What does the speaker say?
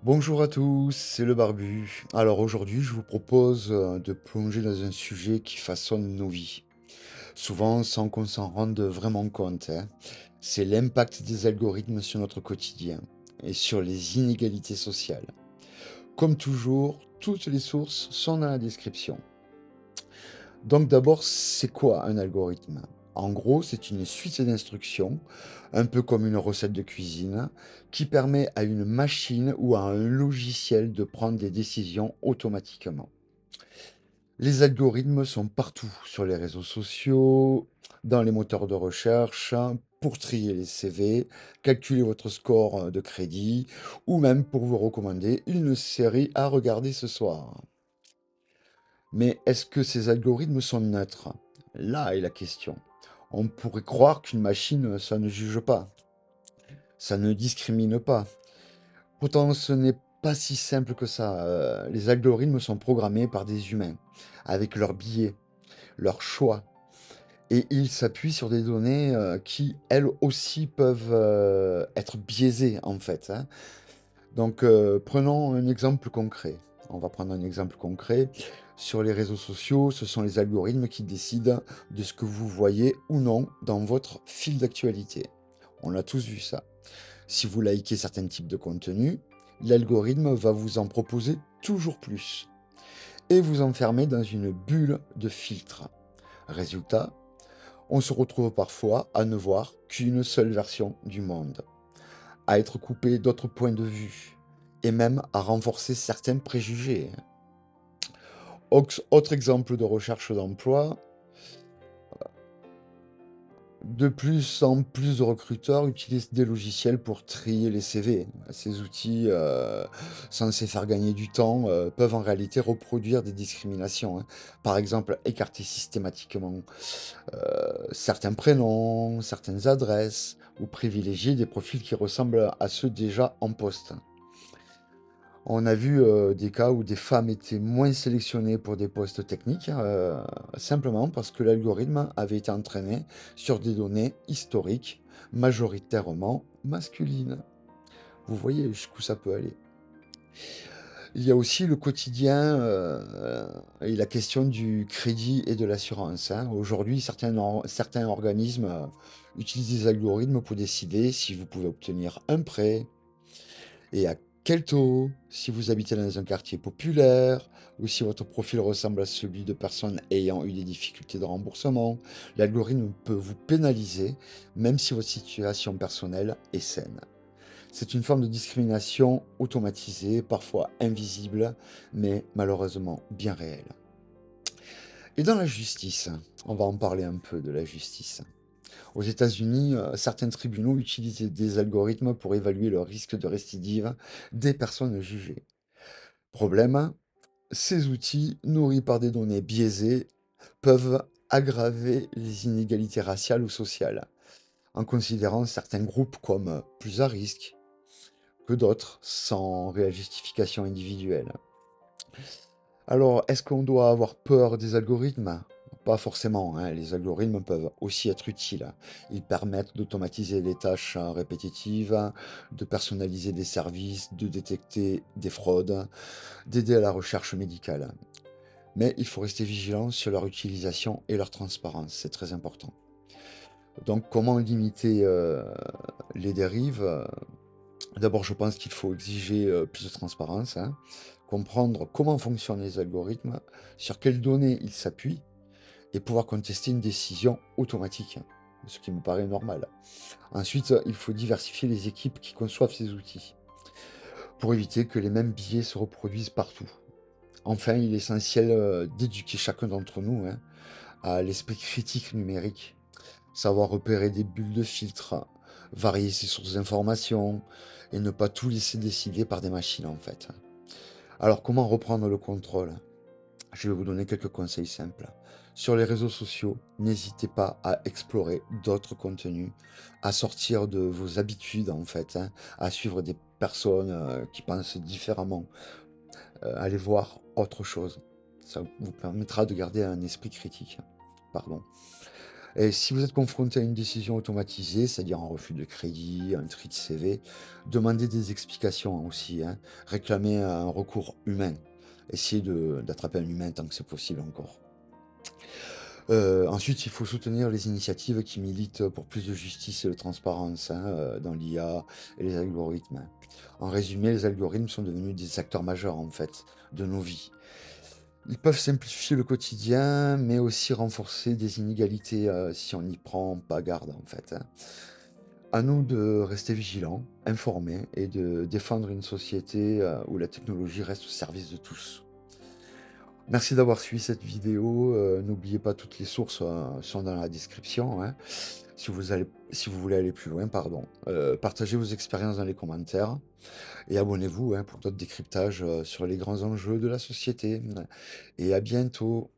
Bonjour à tous, c'est le Barbu. Alors aujourd'hui, je vous propose de plonger dans un sujet qui façonne nos vies, souvent sans qu'on s'en rende vraiment compte, hein. C'est l'impact des algorithmes sur notre quotidien et sur les inégalités sociales. Comme toujours, toutes les sources sont dans la description. Donc d'abord, c'est quoi un algorithme? En gros, c'est une suite d'instructions, un peu comme une recette de cuisine, qui permet à une machine ou à un logiciel de prendre des décisions automatiquement. Les algorithmes sont partout sur les réseaux sociaux, dans les moteurs de recherche, pour trier les CV, calculer votre score de crédit, ou même pour vous recommander une série à regarder ce soir. Mais est-ce que ces algorithmes sont neutres? Là est la question. On pourrait croire qu'une machine, ça ne juge pas, ça ne discrimine pas. Pourtant, ce n'est pas si simple que ça. Les algorithmes sont programmés par des humains, avec leurs biais, leurs choix. Et ils s'appuient sur des données qui, elles aussi, peuvent être biaisées, en fait, hein. Donc, prenons un exemple concret. On va prendre un exemple concret. Sur les réseaux sociaux, ce sont les algorithmes qui décident de ce que vous voyez ou non dans votre fil d'actualité. On a tous vu ça. Si vous likez certains types de contenus, l'algorithme va vous en proposer toujours plus et vous enfermer dans une bulle de filtres. Résultat, on se retrouve parfois à ne voir qu'une seule version du monde, à être coupé d'autres points de vue, et même à renforcer certains préjugés. Autre exemple de recherche d'emploi, de plus en plus de recruteurs utilisent des logiciels pour trier les CV. Ces outils, censés faire gagner du temps, peuvent en réalité reproduire des discriminations, hein. Par exemple, écarter systématiquement certains prénoms, certaines adresses, ou privilégier des profils qui ressemblent à ceux déjà en poste. On a vu des cas où des femmes étaient moins sélectionnées pour des postes techniques, simplement parce que l'algorithme avait été entraîné sur des données historiques, majoritairement masculines. Vous voyez jusqu'où ça peut aller. Il y a aussi le quotidien et la question du crédit et de l'assurance, hein. Aujourd'hui, certains organismes utilisent des algorithmes pour décider si vous pouvez obtenir un prêt, et à quel taux? Si vous habitez dans un quartier populaire ou si votre profil ressemble à celui de personnes ayant eu des difficultés de remboursement, l'algorithme peut vous pénaliser même si votre situation personnelle est saine. C'est une forme de discrimination automatisée, parfois invisible, mais malheureusement bien réelle. Et dans la justice, on va en parler un peu de la justice. Aux États-Unis, certains tribunaux utilisent des algorithmes pour évaluer le risque de récidive des personnes jugées. Problème, ces outils, nourris par des données biaisées, peuvent aggraver les inégalités raciales ou sociales, en considérant certains groupes comme plus à risque que d'autres, sans réelle justification individuelle. Alors, est-ce qu'on doit avoir peur des algorithmes? Pas forcément, hein. Les algorithmes peuvent aussi être utiles. Ils permettent d'automatiser les tâches répétitives, de personnaliser des services, de détecter des fraudes, d'aider à la recherche médicale. Mais il faut rester vigilant sur leur utilisation et leur transparence, c'est très important. Donc, comment limiter les dérives? D'abord, je pense qu'il faut exiger plus de transparence, hein, comprendre comment fonctionnent les algorithmes, sur quelles données ils s'appuient, et pouvoir contester une décision automatique, ce qui me paraît normal. Ensuite, il faut diversifier les équipes qui conçoivent ces outils, pour éviter que les mêmes biais se reproduisent partout. Enfin, il est essentiel d'éduquer chacun d'entre nous, hein, à l'esprit critique numérique, savoir repérer des bulles de filtre, varier ses sources d'informations, et ne pas tout laisser décider par des machines en fait. Alors comment reprendre le contrôle? Je vais vous donner quelques conseils simples. Sur les réseaux sociaux, n'hésitez pas à explorer d'autres contenus, à sortir de vos habitudes en fait, hein, à suivre des personnes qui pensent différemment, aller voir autre chose. Ça vous permettra de garder un esprit critique. Pardon. Et si vous êtes confronté à une décision automatisée, c'est-à-dire un refus de crédit, un tri de CV, demandez des explications aussi, hein. Réclamez un recours humain. Essayez d'attraper un humain tant que c'est possible encore. Ensuite, il faut soutenir les initiatives qui militent pour plus de justice et de transparence, hein, dans l'IA et les algorithmes, hein. En résumé, les algorithmes sont devenus des acteurs majeurs, en fait, de nos vies. Ils peuvent simplifier le quotidien, mais aussi renforcer des inégalités, si on n'y prend pas garde, en fait, hein. À nous de rester vigilants, informés et de défendre une société, où la technologie reste au service de tous. Merci d'avoir suivi cette vidéo. N'oubliez pas, toutes les sources sont dans la description, hein. Si vous voulez aller plus loin, pardon. Partagez vos expériences dans les commentaires et abonnez-vous, hein, pour d'autres décryptages sur les grands enjeux de la société. Et à bientôt.